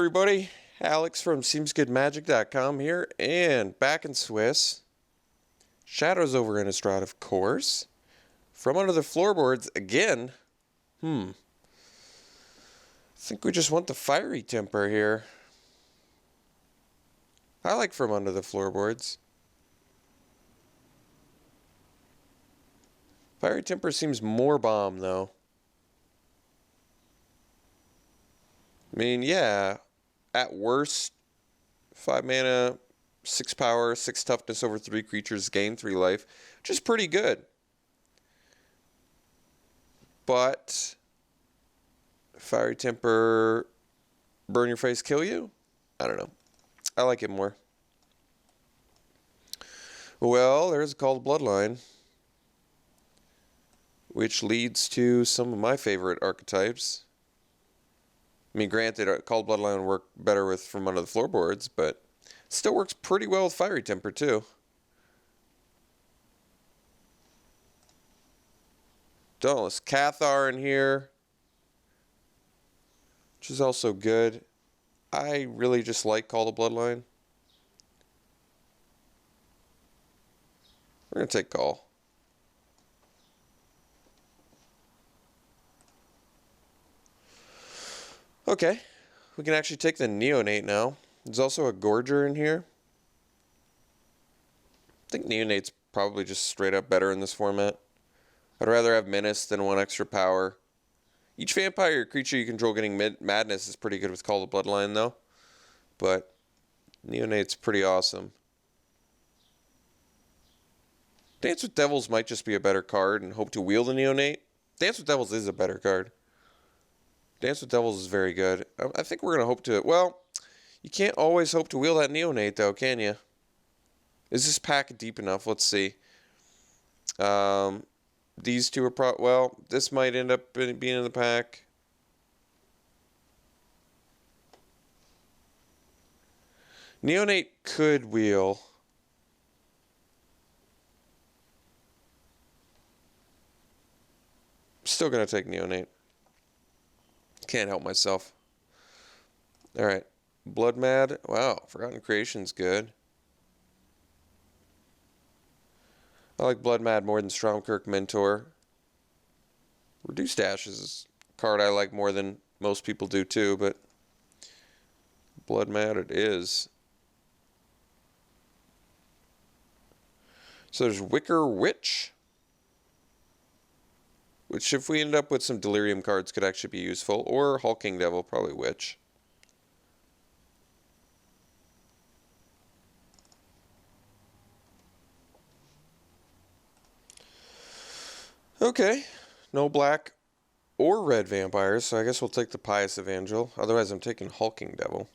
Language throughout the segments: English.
everybody, Alex from SeemsGoodMagic.com here, and back in Swiss. Shadows Over Innistrad, of course. From under the floorboards again. I think we just want the fiery temper here. I like from under the floorboards. Fiery temper seems more bomb though. I mean, yeah, at worst, 5 mana, 6 power, 6 toughness over 3 creatures, gain 3 life, which is pretty good. But Fiery Temper, burn your face, kill you? I don't know. I like it more. Well, there's a Call to Bloodline, which leads to some of my favorite archetypes. I mean, granted, Call to Bloodline would work better with From Under the Floorboards, but it still works pretty well with Fiery Temper, too. Dauntless Cathar in here, which is also good. I really just like Call to Bloodline. We're going to take Call. Okay, we can actually take the Neonate now. There's also a Gorger in here. I think Neonate's probably just straight up better in this format. I'd rather have Menace than 1 extra power. Each vampire creature you control getting Madness is pretty good with Call to Bloodline though. But Neonate's pretty awesome. Dance with Devils might just be a better card and hope to wield the Neonate. Dance with Devils is a better card. Dance with Devils is very good. I think we're going to hope to... Well, you can't always hope to wield that Neonate, though, can you? Is this pack deep enough? Let's see. These two are... Well, this might end up being in the pack. Neonate could wheel. Still going to take Neonate. Can't help myself. Alright. Blood Mad. Wow. Forgotten Creation's good. I like Blood Mad more than Stromkirk Mentor. Reduced Ash is a card I like more than most people do too, but Blood Mad it is. So there's Wicker Witch, which if we end up with some Delirium cards could actually be useful. Or Hulking Devil, probably Witch. Okay. No black or red vampires, so I guess we'll take the Pious Evangel. Otherwise I'm taking Hulking Devil.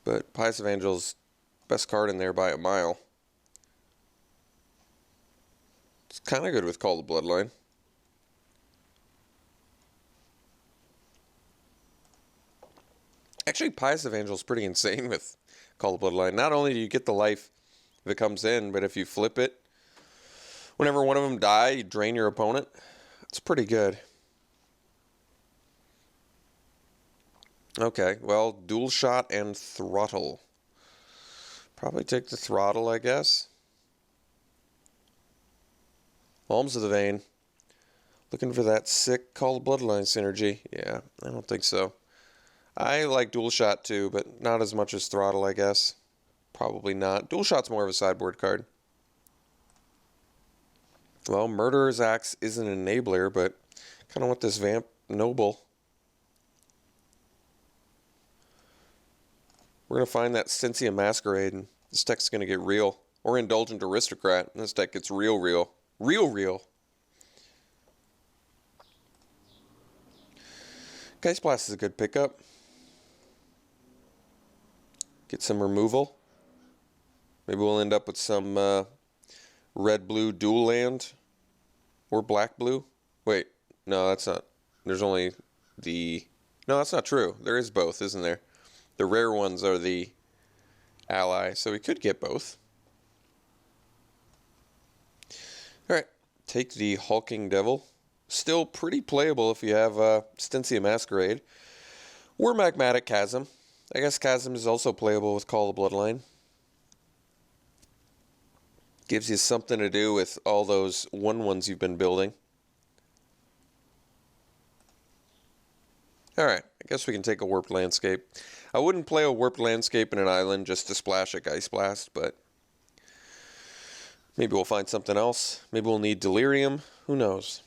But Pious Evangel's best card in there by a mile. It's kind of good with Call to Bloodline. Actually, Pious Evangel is pretty insane with Call to Bloodline. Not only do you get the life if it comes in, but if you flip it, whenever one of them die, you drain your opponent. It's pretty good. Okay, well, Dual Shot and Throttle. Probably take the Throttle, I guess. Alms of the Vein. Looking for that sick Call to Bloodline synergy. Yeah, I don't think so. I like Dual Shot too, but not as much as Throttle, I guess. Probably not. Dual Shot's more of a sideboard card. Well, Murderer's Axe is an enabler, but kind of want this Vamp Noble. We're going to find that Stensia Masquerade, and this deck's going to get real. Or Indulgent Aristocrat, and this deck gets real. Real. Geist Blast is a good pickup. Get some removal. Maybe we'll end up with some red-blue dual land. Or black-blue. Wait, no, that's not. There's only the... No, that's not true. There is both, isn't there? The rare ones are the ally, so we could get both. Alright, take the Hulking Devil. Still pretty playable if you have Stensia Masquerade. Or Magmatic Chasm. I guess Chasm is also playable with Call of the Bloodline. Gives you something to do with all those 1/1s you've been building. Alright, I guess we can take a Warped Landscape. I wouldn't play a Warped Landscape in an island just to splash a Geist Blast, but maybe we'll find something else. Maybe we'll need Delirium. Who knows?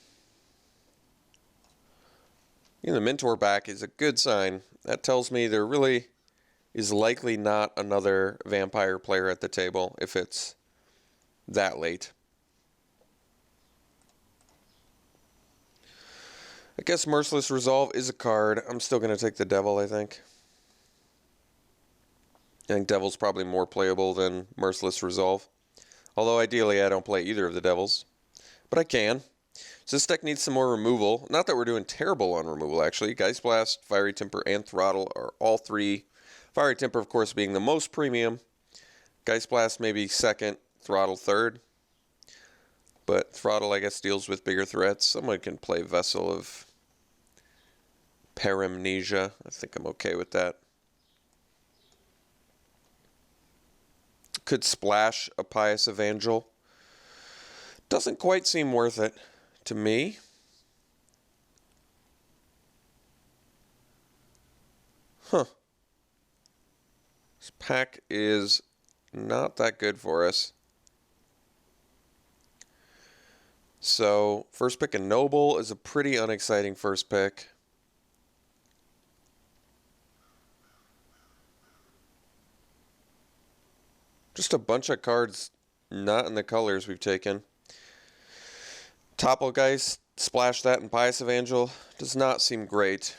The Mentor back is a good sign. That tells me there really is likely not another vampire player at the table if it's that late. I guess Merciless Resolve is a card. I'm still going to take the Devil, I think. I think Devil's probably more playable than Merciless Resolve. Although ideally I don't play either of the Devils. But I can. So this deck needs some more removal. Not that we're doing terrible on removal, actually. Geist Blast, Fiery Temper, and Throttle are all three. Fiery Temper, of course, being the most premium. Geist Blast maybe second, Throttle third. But Throttle, I guess, deals with bigger threats. Someone can play Vessel of Paramnesia. I think I'm okay with that. Could splash a Pious Evangel. Doesn't quite seem worth it to me. Huh. This pack is not that good for us. So, first pick a Noble is a pretty unexciting first pick. Just a bunch of cards not in the colors we've taken. Topplegeist, splash that, and Pious Evangel does not seem great.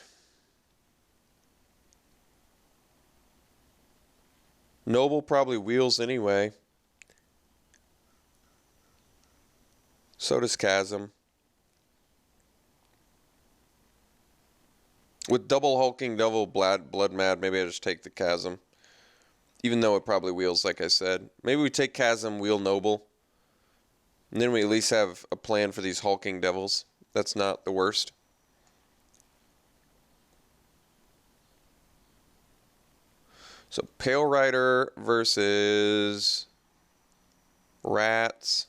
Noble probably wheels anyway. So does Chasm. With double hulking, double blood mad, maybe I just take the Chasm. Even though it probably wheels, like I said. Maybe we take Chasm, wheel Noble. And then we at least have a plan for these hulking devils. That's not the worst. So Pale Rider versus Rats.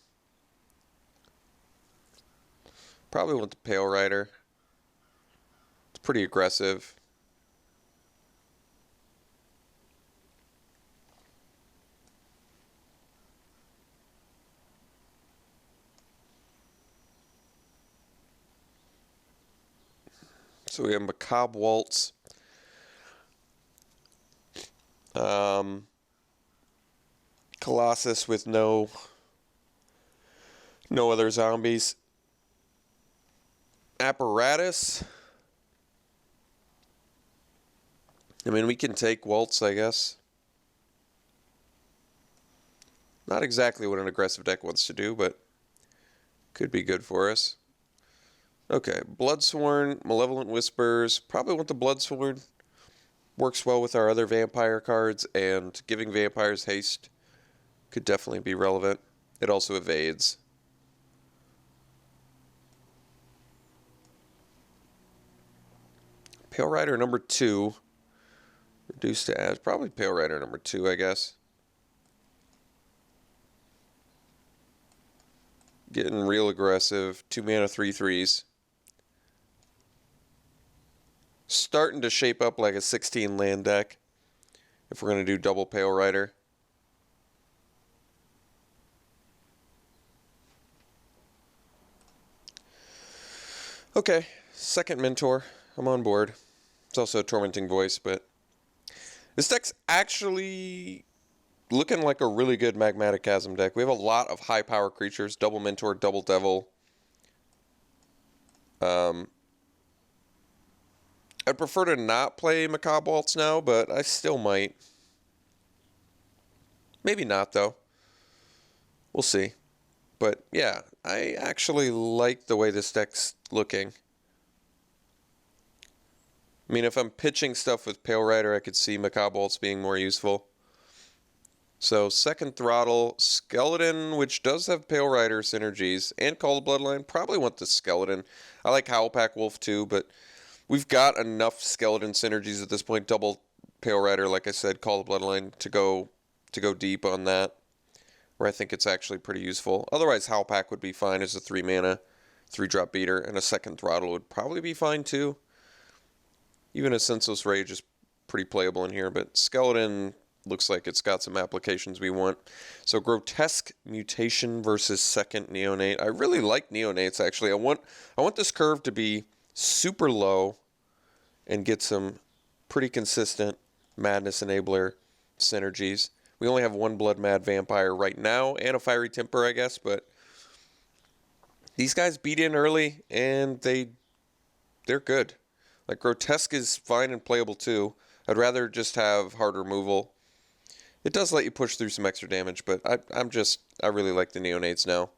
Probably want the Pale Rider. It's pretty aggressive. So we have Macabre Waltz. Colossus with no other zombies. Apparatus. I mean, we can take Waltz, I guess. Not exactly what an aggressive deck wants to do, but could be good for us. Okay, Bloodsworn, Malevolent Whispers. Probably want the Bloodsworn. Works well with our other vampire cards, and giving vampires haste could definitely be relevant. It also evades. Pale Rider number 2. Reduced to as probably Pale Rider number 2, I guess. Getting real aggressive. 2 mana, 3/3s. Starting to shape up like a 16 land deck if we're going to do double Pale Rider. Okay, second Mentor. I'm on board. It's also a Tormenting Voice, but this deck's actually looking like a really good Magmatic Chasm deck. We have a lot of high power creatures. Double Mentor, double Devil. I'd prefer to not play Macabre Waltz now, but I still might. Maybe not, though. We'll see. But, yeah, I actually like the way this deck's looking. I mean, if I'm pitching stuff with Pale Rider, I could see Macabre Waltz being more useful. So, second Throttle, Skeleton, which does have Pale Rider synergies, and Call of the Bloodline. Probably want the Skeleton. I like Howlpack Wolf, too, but We've got enough skeleton synergies at this point. Double Pale Rider, like I said, Call the Bloodline to go deep on that, where I think it's actually pretty useful. Otherwise, Howl Pack would be fine as a 3-mana, 3-drop beater, and a second Throttle would probably be fine too. Even a Senseless Rage is pretty playable in here, but Skeleton looks like it's got some applications we want. So Grotesque Mutation versus second Neonate. I really like Neonates, actually. I want this curve to be super low and get some pretty consistent Madness Enabler synergies. We only have one Blood Mad Vampire right now and a Fiery Temper, I guess, but these guys beat in early and they're good. Like Grotesque is fine and playable too. I'd rather just have hard removal. It does let you push through some extra damage, but I really like the Neonates now.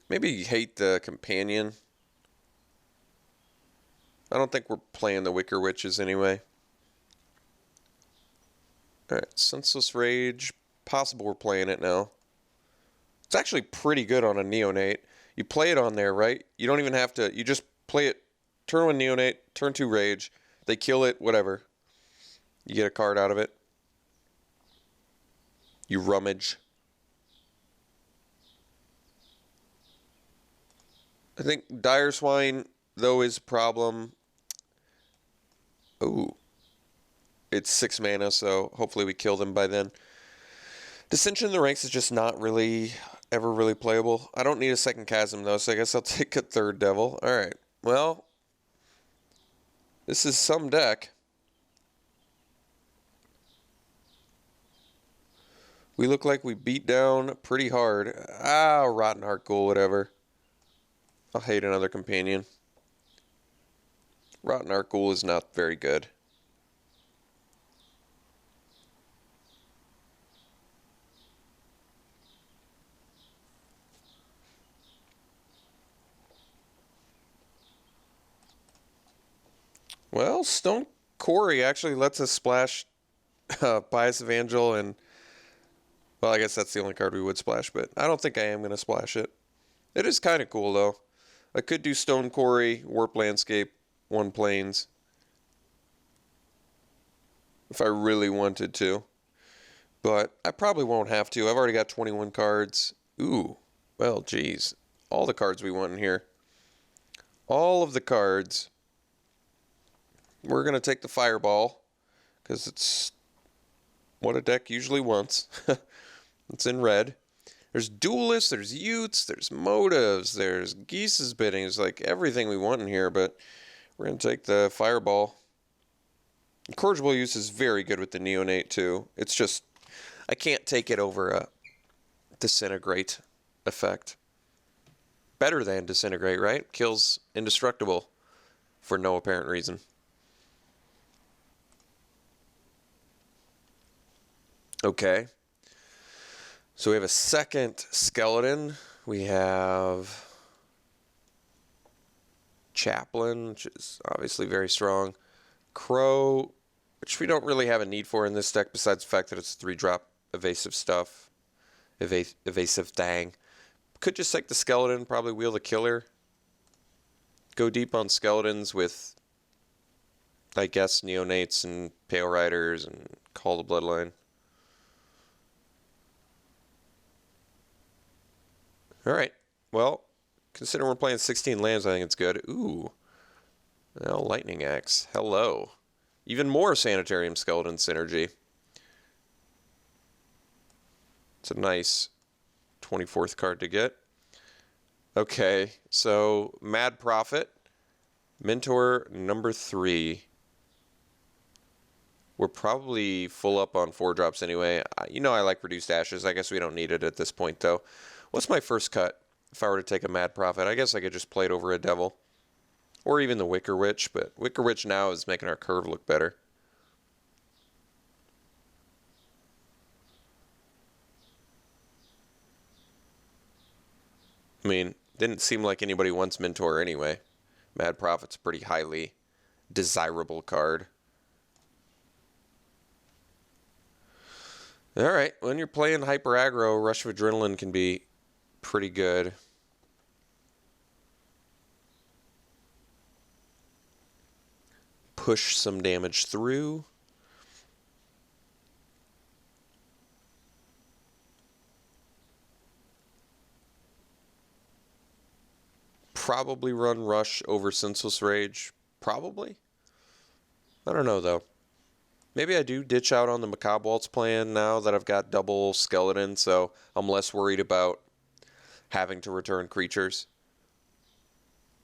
Maybe hate the Companion. I don't think we're playing the Wicker Witches anyway. Alright, Senseless Rage. Possible we're playing it now. It's actually pretty good on a Neonate. You play it on there, right? You don't even have to, you just play it, turn 1 Neonate, turn 2 Rage. They kill it, whatever. You get a card out of it. You rummage. I think Dire Swine, though, is a problem. Ooh. It's 6 mana, so hopefully we kill them by then. Dissension in the Ranks is just not really, ever really playable. I don't need a second Chasm, though, so I guess I'll take a third Devil. Alright, well, this is some deck. We look like we beat down pretty hard. Ah, Rotten Heart Ghoul, whatever. I'll hate another Companion. Rotten Heart Ghoul is not very good. Well, Stone Quarry actually lets us splash Pious Evangel and... Well, I guess that's the only card we would splash, but I don't think I am going to splash it. It is kind of cool, though. I could do Stone Quarry, Warp Landscape, 1 Plains. If I really wanted to. But I probably won't have to. I've already got 21 cards. Ooh. Well, geez. All the cards we want in here. All of the cards. We're going to take the Fireball. Because it's what a deck usually wants. It's in red. There's Duelists, there's Utes, there's Motives, there's Geese's Bidding. It's like everything we want in here, but we're going to take the Fireball. Incorrigible Use is very good with the Neonate, too. It's just, I can't take it over a Disintegrate effect. Better than Disintegrate, right? Kills Indestructible for no apparent reason. Okay. So we have a second Skeleton. We have Chaplain, which is obviously very strong. Crow, which we don't really have a need for in this deck besides the fact that it's a 3-drop evasive stuff. Evasive thing. Could just take the Skeleton, probably wheel the Killer. Go deep on Skeletons with, I guess, Neonates and Pale Riders and Call the Bloodline. Alright, well, considering we're playing 16 lands, I think it's good. Ooh. Well, Lightning Axe. Hello. Even more Sanitarium Skeleton synergy. It's a nice 24th card to get. Okay, so Mad Prophet. Mentor number 3. We're probably full up on 4-drops anyway. You know I like Reduced Ashes. I guess we don't need it at this point, though. What's my first cut if I were to take a Mad Prophet? I guess I could just play it over a Devil. Or even the Wicker Witch, but Wicker Witch now is making our curve look better. I mean, didn't seem like anybody wants Mentor anyway. Mad Prophet's a pretty highly desirable card. Alright, when you're playing Hyper Aggro, Rush of Adrenaline can be pretty good. push some damage through. Probably run Rush over Senseless Rage. Probably. I don't know, though. Maybe I do ditch out on the Macabre Waltz plan now that I've got double Skeleton, so I'm less worried about having to return creatures.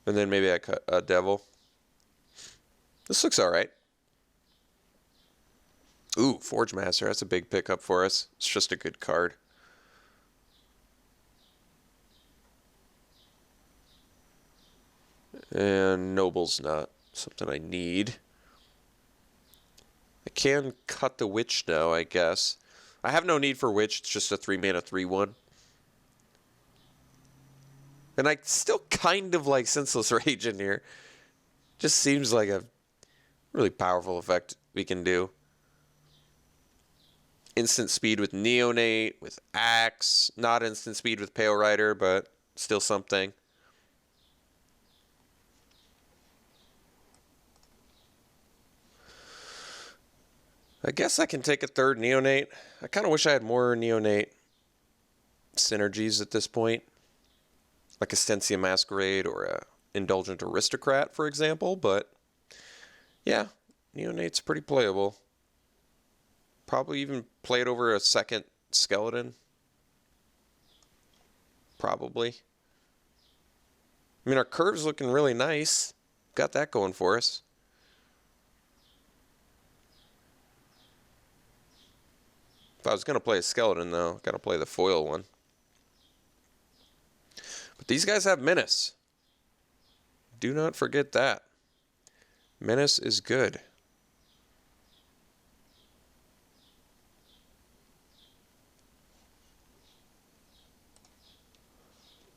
And then maybe I cut a Devil. This looks alright. Ooh, Forge Master. That's a big pickup for us. It's just a good card. And Noble's not something I need. I can cut the Witch now, I guess. I have no need for Witch. It's just a 3-mana 3/1. And I still kind of like Senseless Rage in here. Just seems like a really powerful effect we can do. Instant speed with Neonate, with Axe. Not instant speed with Pale Rider, but still something. I guess I can take a third Neonate. I kind of wish I had more Neonate synergies at this point. Like a Stensia Masquerade or a Indulgent Aristocrat, for example. But, yeah, Neonate's pretty playable. Probably even play it over a second Skeleton. Probably. I mean, our curve's looking really nice. Got that going for us. If I was going to play a Skeleton, though, got to play the foil one. But these guys have Menace. Do not forget that. Menace is good.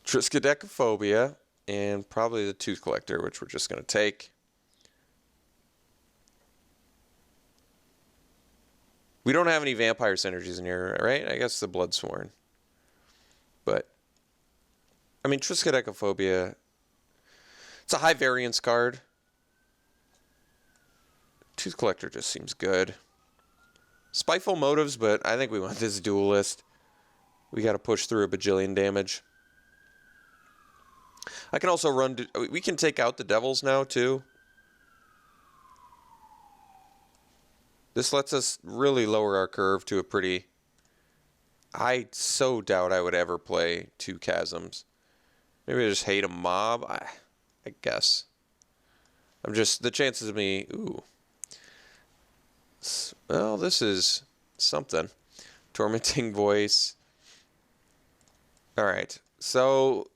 Triskaidekaphobia, and probably the Tooth Collector, which we're just going to take. We don't have any vampire synergies in here, right? I guess the Bloodsworn. But, I mean, Triskaidekaphobia, it's a high variance card. Tooth Collector just seems good. Spiteful Motives, but I think we want this Duelist. We got to push through a bajillion damage. I can also run... We can take out the Devils now, too. This lets us really lower our curve to a pretty... I so doubt I would ever play 2 Chasms. Maybe I just hate a mob. I guess. I'm just... The chances of me... Ooh. Well, this is something. Tormenting Voice. Alright. So...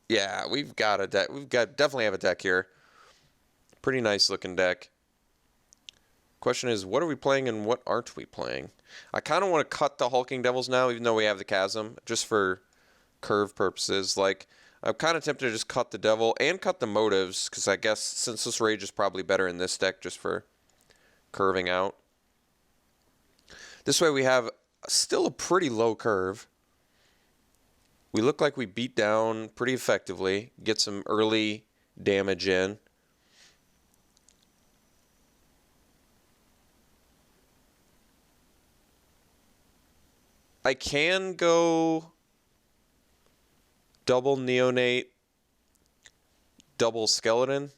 Yeah, we've got a deck. Definitely have a deck here. Pretty nice looking deck. Question is, what are we playing and what aren't we playing? I kind of want to cut the Hulking Devils now, even though we have the Chasm, just for curve purposes. Like, I'm kind of tempted to just cut the Devil and cut the Motives, because I guess Senseless Rage is probably better in this deck just for curving out. This way we have still a pretty low curve. We look like we beat down pretty effectively, get some early damage in. I can go double Neonate, double Skeleton.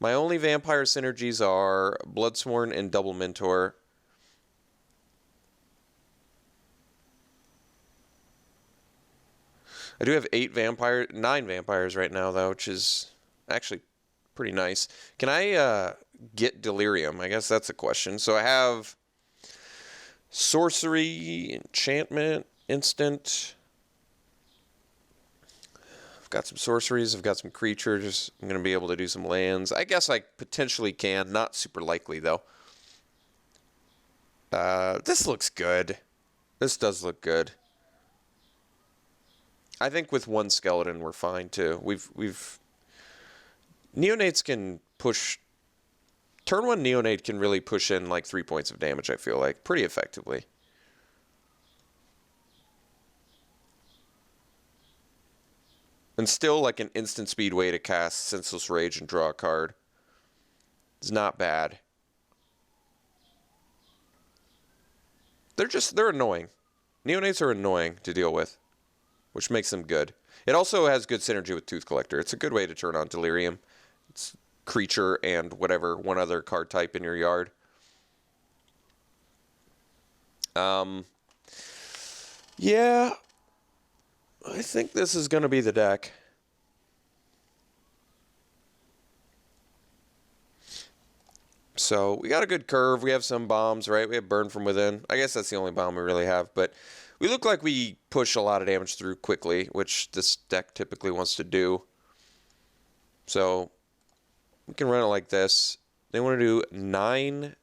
My only vampire synergies are Bloodsworn and double Mentor. I do have 9 vampires right now, though, which is actually pretty nice. Can I get Delirium? I guess that's a question. So I have Sorcery, Enchantment, Instant. I've got some sorceries. I've got some creatures. I'm going to be able to do some lands. I guess I potentially can. Not super likely, though. This looks good. This does look good. I think with 1 Skeleton we're fine too. We've Neonates can push. Turn 1 Neonate can really push in like 3 points of damage, I feel like, pretty effectively. And still like an instant speed way to cast Senseless Rage and draw a card. It's not bad. they're annoying. Neonates are annoying to deal with, which makes them good. It also has good synergy with Tooth Collector. It's a good way to turn on Delirium. It's creature and whatever, one other card type in your yard. Yeah, I think this is going to be the deck. So we got a good curve. We have some bombs, right? We have Burn from Within. I guess that's the only bomb we really have, but we look like we push a lot of damage through quickly, which this deck typically wants to do. So we can run it like this. They want to do 9,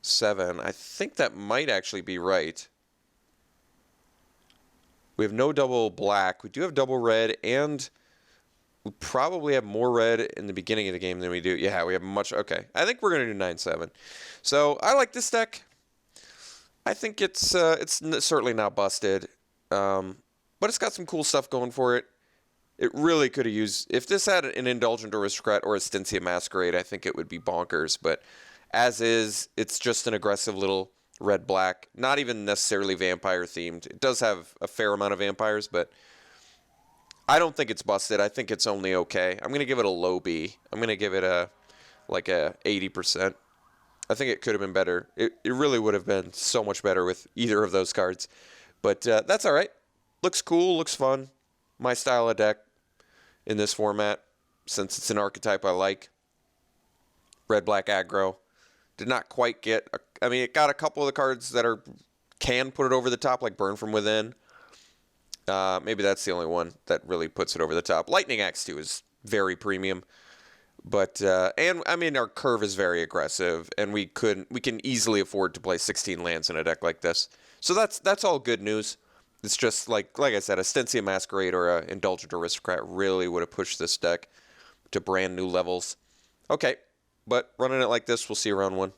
7. I think that might actually be right. We have no double black. We do have double red, and we probably have more red in the beginning of the game than we do. Yeah, we have much. Okay, I think we're going to do 9, 7. So I like this deck. I think it's certainly not busted, but it's got some cool stuff going for it. It really could have used, if this had an Indulgent Aristocrat or a Styncia Masquerade, I think it would be bonkers. But as is, it's just an aggressive little red-black, not even necessarily vampire-themed. It does have a fair amount of vampires, but I don't think it's busted. I think it's only okay. I'm going to give it a low B. I'm going to give it a 80%. I think it could have been better. It really would have been so much better with either of those cards. But that's all right. Looks cool, looks fun. My style of deck in this format, since it's an archetype I like. Red-black aggro. Did not quite get... it got a couple of the cards that can put it over the top, like Burn from Within. Maybe that's the only one that really puts it over the top. Lightning Axe, too, is very premium. But our curve is very aggressive, and we can easily afford to play 16 lands in a deck like this. So that's all good news. It's just like I said, a Styncia Masquerade or an Indulgent Aristocrat really would have pushed this deck to brand new levels. Okay, but running it like this, we'll see you round 1.